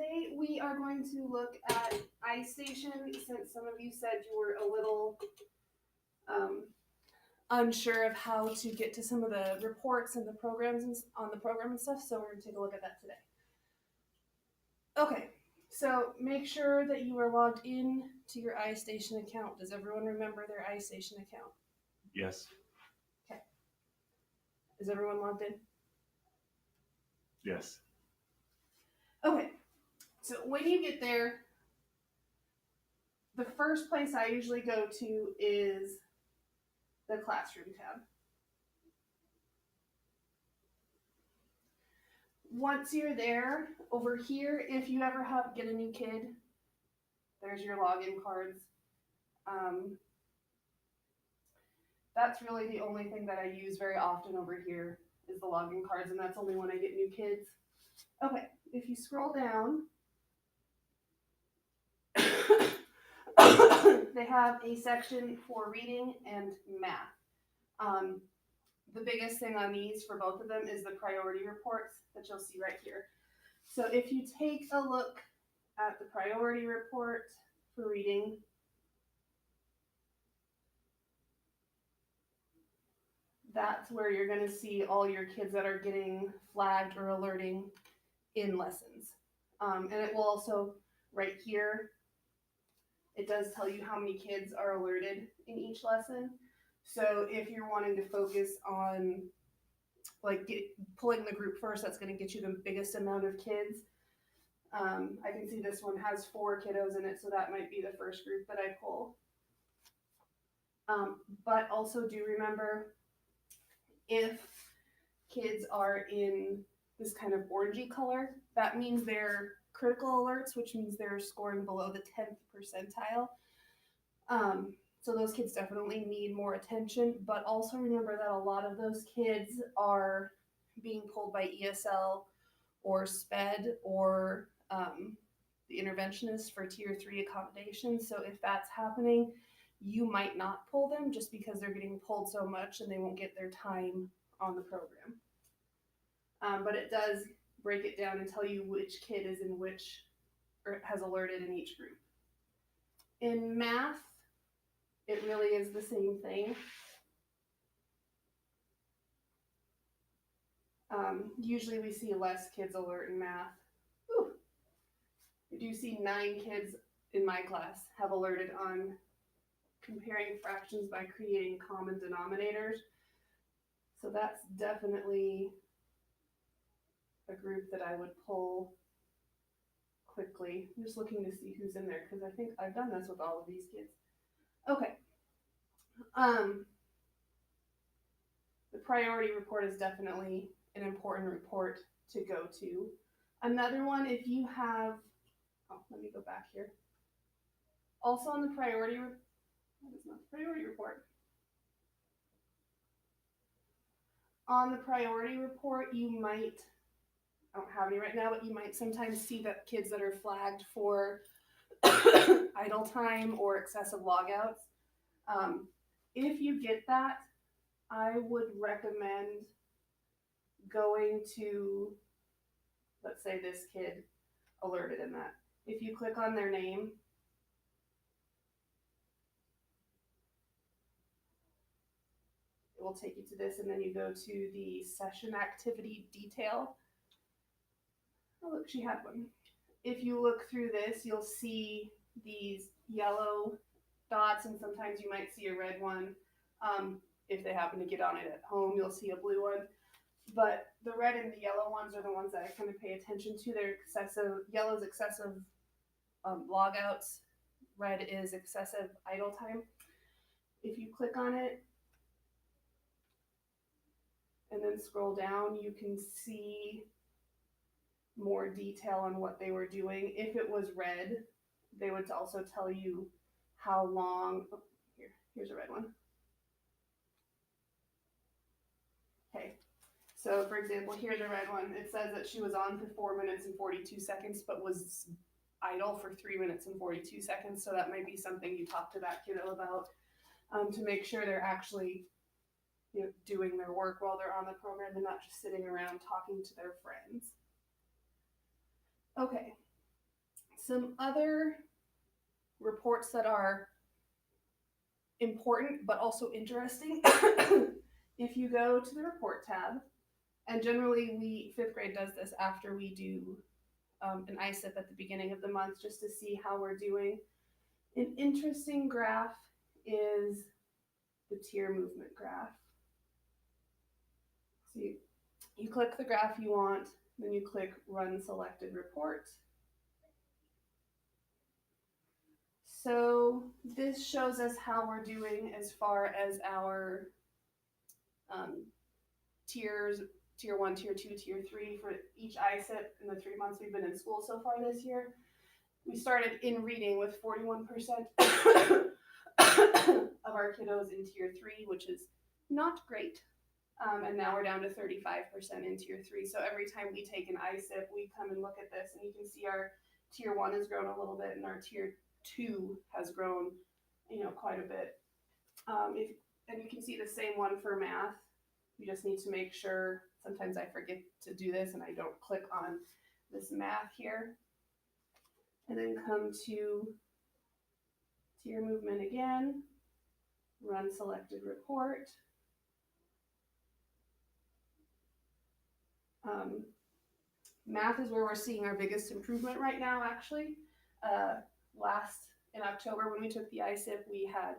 today we are going to look at Istation, since some of you said you were a little um, unsure of how to get to some of the reports and the programs and, on the program and stuff, so we're going to take a look at that today. Okay, so make sure that you are logged in to your Istation account. Does everyone remember their Istation account? Yes. Okay. Is everyone logged in? Yes. Okay, so when you get there, the first place I usually go to is the classroom tab. Once you're there, over here, if you ever get a new kid, there's your login cards. That's really the only thing that I use very often over here is the login cards, and that's only when I get new kids. Okay, if you scroll down, they have a section for reading and math. The biggest thing on these for both of them is the priority reports that you'll see right here. So if you take a look at the priority report for reading, that's where you're going to see all your kids that are getting flagged or alerting in lessons. And it will also, right here, it does tell you how many kids are alerted in each lesson. So if you're wanting to focus on like pulling the group first, that's going to get you the biggest amount of kids. I can see this one has 4 kiddos in it, so that might be the first group that I pull. But also do remember, if kids are in this kind of orangey color, that means they're critical alerts, which means they're scoring below the 10th percentile. So those kids definitely need more attention, but also remember that a lot of those kids are being pulled by ESL or SPED or the interventionist for tier 3 accommodations. So if that's happening, you might not pull them just because they're getting pulled so much and they won't get their time on the program. But it does break it down and tell you which kid is in which, or has alerted in each group. In math, it really is the same thing. Usually we see less kids alert in math. Ooh. We do see 9 kids in my class have alerted on comparing fractions by creating common denominators. So that's definitely a group that I would pull quickly. I'm just looking to see who's in there because I think I've done this with all of these kids. Okay. The priority report is definitely an important report to go to. Another one, if you have, let me go back here. Also on the priority, that is not the priority report. On the priority report, you might, I don't have any right now, but you might sometimes see that kids that are flagged for idle time or excessive logouts. If you get that, I would recommend going to, let's say this kid alerted in that. If you click on their name, it will take you to this, and then you go to the session activity detail. Oh, look, she had one. If you look through this, you'll see these yellow dots, and sometimes you might see a red one. If they happen to get on it at home, you'll see a blue one. But the red and the yellow ones are the ones that I kind of pay attention to. They're excessive. Yellow is excessive logouts. Red is excessive idle time. If you click on it and then scroll down, you can see more detail on what they were doing. If it was red, they would also tell you how long. Oh, here's a red one. Okay, so for example, here's a red one. It says that she was on for 4 minutes and 42 seconds, but was idle for 3 minutes and 42 seconds. So that might be something you talk to that kiddo about to make sure they're actually doing their work while they're on the program and not just sitting around talking to their friends. Okay, Some other reports that are important but also interesting. If you go to the report tab, and generally fifth grade does this after we do an ISIP at the beginning of the month just to see how we're doing. An interesting graph is the tier movement graph. So you click the graph you want, then you click Run Selected Report. So this shows us how we're doing as far as our tiers, tier 1, tier 2, tier 3 for each ISIP in the 3 months we've been in school so far this year. We started in reading with 41% of our kiddos in tier 3, which is not great. And now we're down to 35% in tier 3. So every time we take an ISIP, we come and look at this, and you can see our tier 1 has grown a little bit, and our tier 2 has grown, quite a bit. And you can see the same one for math. You just need to make sure, sometimes I forget to do this and I don't click on this math here. And then come to tier movement again, Run Selected Report. Math is where we're seeing our biggest improvement right now, actually. In October when we took the ISIP, we had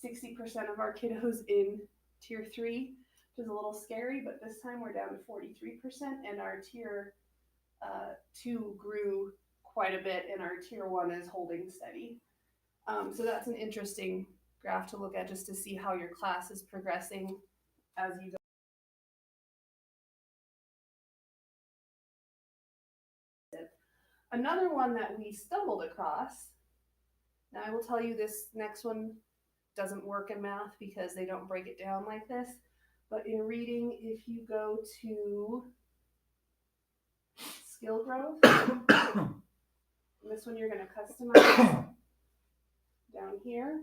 60% of our kiddos in tier 3, which is a little scary, but this time we're down to 43%, and our tier 2 grew quite a bit, and our tier 1 is holding steady. So that's an interesting graph to look at just to see how your class is progressing as you go. Another one that we stumbled across, now I will tell you this next one doesn't work in math because they don't break it down like this, but in reading, if you go to skill growth, this one you're going to customize down here.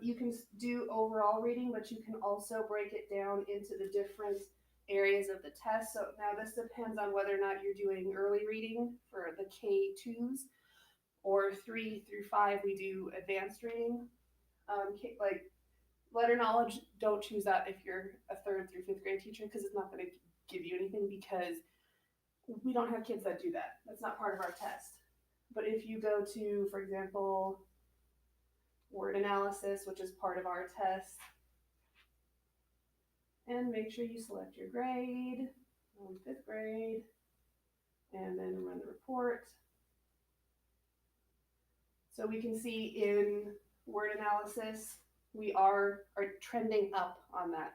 You can do overall reading, but you can also break it down into the different areas of the test. So now this depends on whether or not you're doing early reading for the K2s, or 3 through 5 we do advanced reading. Like letter knowledge, don't choose that if you're a 3rd through 5th grade teacher, because it's not going to give you anything, because we don't have kids that do that. That's not part of our test. But if you go to, for example, word analysis, which is part of our test, and make sure you select your grade, 5th grade, and then run the report. So we can see in word analysis, we are trending up on that.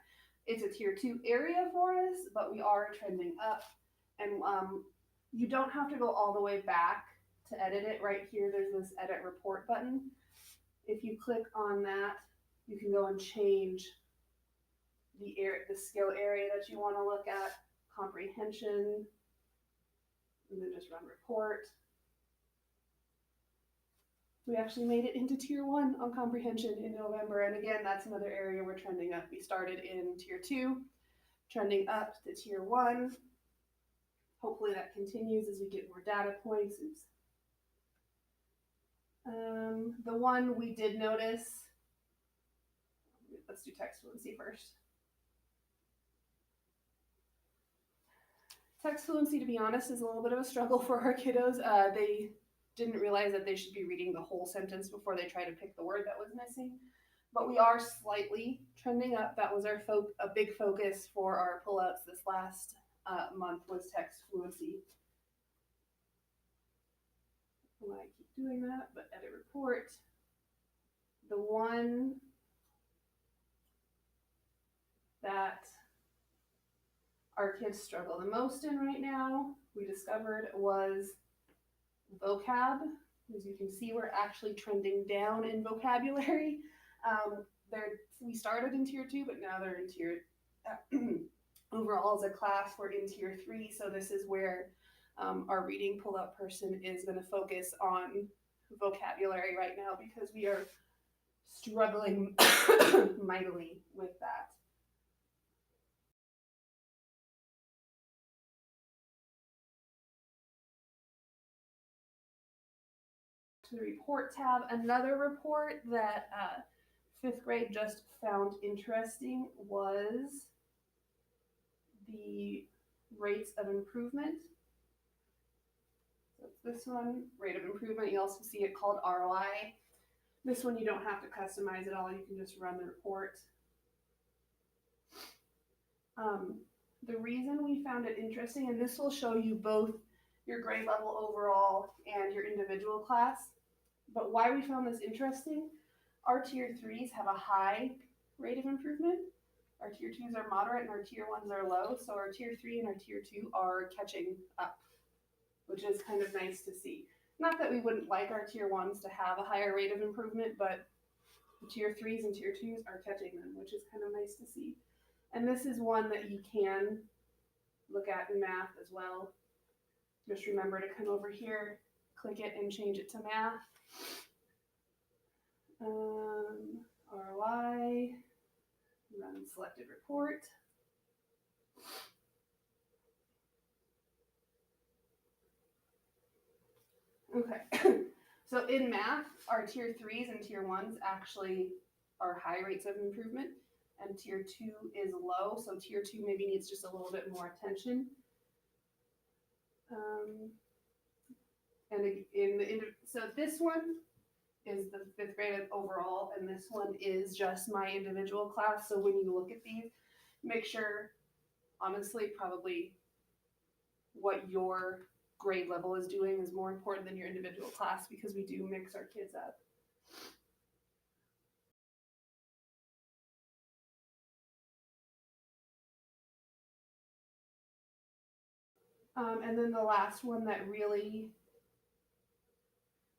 It's a tier 2 area for us, but we are trending up. And you don't have to go all the way back to edit it. Right here, there's this edit report button. If you click on that, you can go and change the skill area that you want to look at, comprehension, and then just run report. We actually made it into tier 1 on comprehension in November, and again, that's another area we're trending up. We started in tier 2, trending up to tier 1. Hopefully that continues as we get more data points. The one we did notice, let's do text fluency first. Text fluency, to be honest, is a little bit of a struggle for our kiddos. They didn't realize that they should be reading the whole sentence before they try to pick the word that was missing. But we are slightly trending up. That was a big focus for our pullouts this last month, was text fluency. Why I keep doing that, but edit report. The one that our kids struggle the most in right now, we discovered, was vocab. As you can see, we're actually trending down in vocabulary. We started in tier 2, but now they're in tier overall as a class, we're in tier 3. So this is where our reading pull-out person is going to focus on vocabulary right now, because we are struggling mightily with that. to the report tab. Another report that fifth grade just found interesting was the rates of improvement. So it's this one, rate of improvement. You also see it called ROI. This one you don't have to customize at all. You can just run the report. The reason we found it interesting, and this will show you both your grade level overall and your individual class, but why we found this interesting, our tier 3s have a high rate of improvement, our tier 2s are moderate, and our tier 1s are low, so our tier 3 and our tier 2 are catching up, which is kind of nice to see. Not that we wouldn't like our tier 1s to have a higher rate of improvement, but the tier 3s and tier 2s are catching them, which is kind of nice to see. And this is one that you can look at in math as well. Just remember to come over here, click it, and change it to math. ROI, run selected report. Okay, so in math, our tier 3s and tier 1s actually are high rates of improvement, and tier 2 is low, so tier 2 maybe needs just a little bit more attention. So this one is the fifth grade overall, and this one is just my individual class. So when you look at these, make sure, honestly, probably what your grade level is doing is more important than your individual class, because we do mix our kids up. And then the last one that really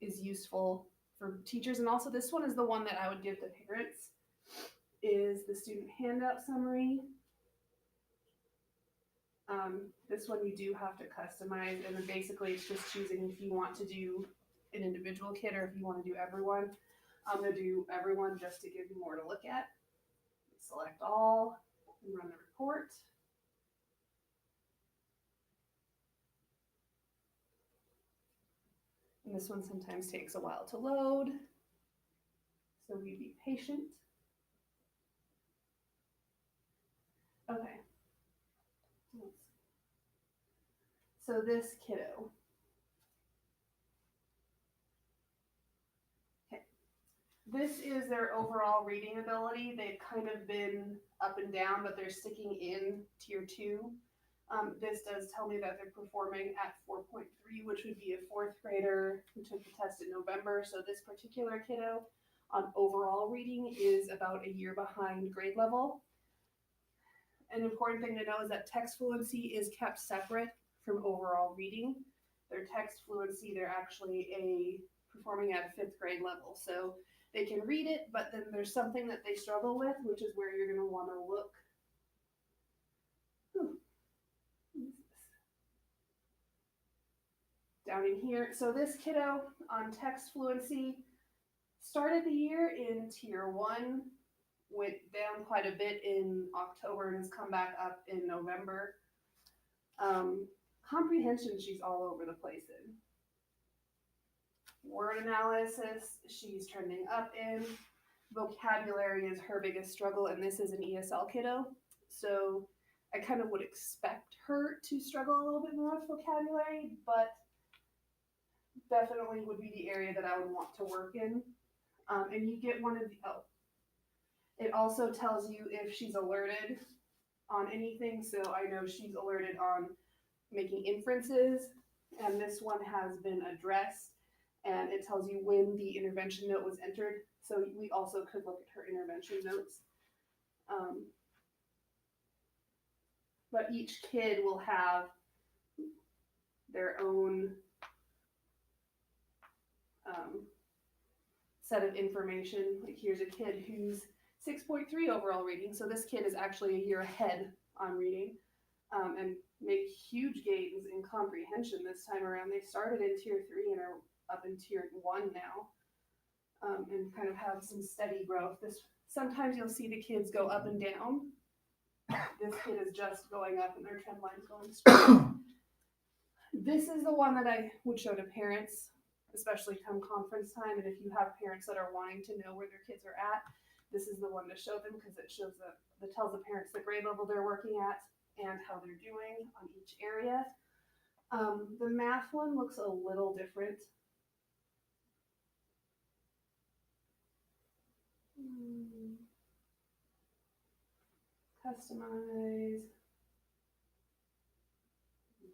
is useful for teachers, and also this one is the one that I would give to parents, is the student handout summary. This one you do have to customize, and then basically it's just choosing if you want to do an individual kid or if you want to do everyone. I'm going to do everyone just to give you more to look at. Select all and run the report. And this one sometimes takes a while to load, so we be patient. Okay. So this kiddo. Okay. This is their overall reading ability. They've kind of been up and down, but they're sticking in tier 2. This does tell me that they're performing at 4.3, which would be a fourth grader who took the test in November. So this particular kiddo on overall reading is about a year behind grade level. An important thing to know is that text fluency is kept separate from overall reading. Their text fluency, they're actually performing at a 5th grade level. So they can read it, but then there's something that they struggle with, which is where you're going to want to look. Down in here. So this kiddo on text fluency started the year in tier 1, went down quite a bit in October and has come back up in November. Comprehension, she's all over the place in. Word analysis, she's trending up in. Vocabulary is her biggest struggle, and this is an ESL kiddo. So I kind of would expect her to struggle a little bit more with vocabulary, but definitely would be the area that I would want to work in. And you get one of the, it also tells you if she's alerted on anything. So I know she's alerted on making inferences, and this one has been addressed, and it tells you when the intervention note was entered. So we also could look at her intervention notes. But each kid will have their own set of information. Like here's a kid who's 6.3 overall reading, so this kid is actually a year ahead on reading, and make huge gains in comprehension this time around. They started in tier 3 and are up in tier 1 now, and kind of have some steady growth. Sometimes you'll see the kids go up and down. This kid is just going up and their trend line's going straight. This is the one that I would show to parents, especially come conference time. And if you have parents that are wanting to know where their kids are at, this is the one to show them because it shows that tells the parents the grade level they're working at and how they're doing on each area. The math one looks a little different. Customize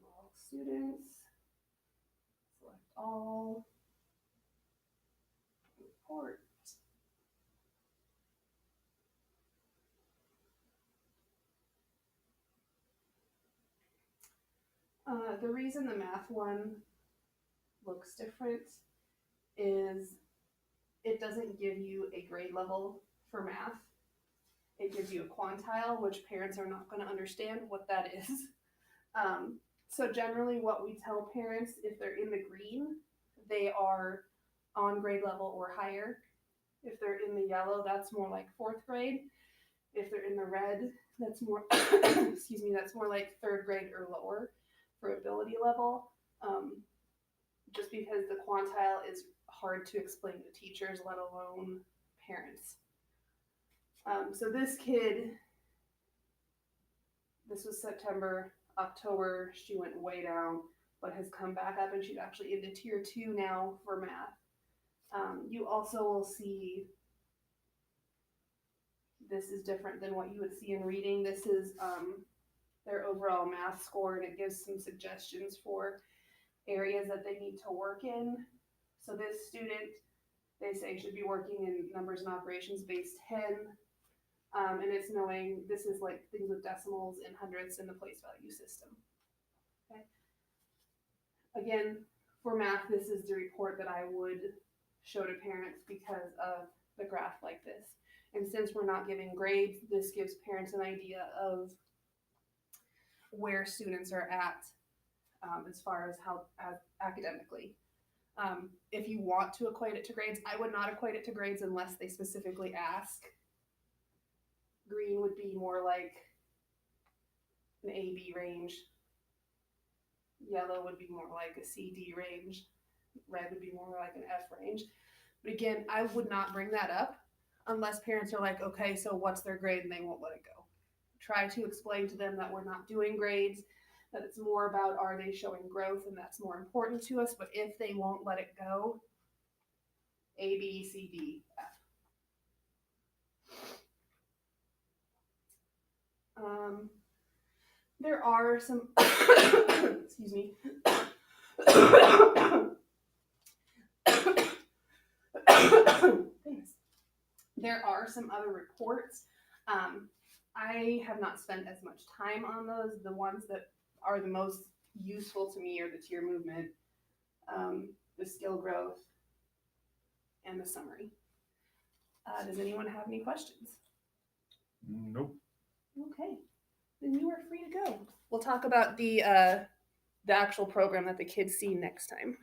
all students, select all, report. The reason the math one looks different is it doesn't give you a grade level for math. It gives you a quantile, which parents are not going to understand what that is. So generally what we tell parents, if they're in the green, they are on grade level or higher. If they're in the yellow, that's more like 4th grade. If they're in the red, that's more, excuse me, that's more like 3rd grade or lower for ability level. Just because the quantile is hard to explain to teachers, let alone parents. So this kid, this was September, October, she went way down, but has come back up and she's actually into tier 2 now for math. You also will see, this is different than what you would see in reading. This is their overall math score, and it gives some suggestions for areas that they need to work in. So this student, they say, should be working in numbers and operations base 10. And it's knowing this is like things with decimals and hundredths in the place value system. Okay. Again, for math, this is the report that I would show to parents because of the graph like this. And since we're not giving grades, this gives parents an idea of where students are at as far as how academically. If you want to equate it to grades, I would not equate it to grades unless they specifically ask. Green would be more like an A-B range. Yellow would be more like a C-D range. Red would be more like an F range. But again, I would not bring that up unless parents are like, okay, so what's their grade, and they won't let it go. Try to explain to them that we're not doing grades, that it's more about are they showing growth, and that's more important to us. But if they won't let it go, A, B, C, D, F. There are some, excuse me. There are some other reports. I have not spent as much time on those. The ones that are the most useful to me are the tier movement, the skill growth, and the summary. Does anyone have any questions? Nope. Okay, then you are free to go. We'll talk about the actual program that the kids see next time.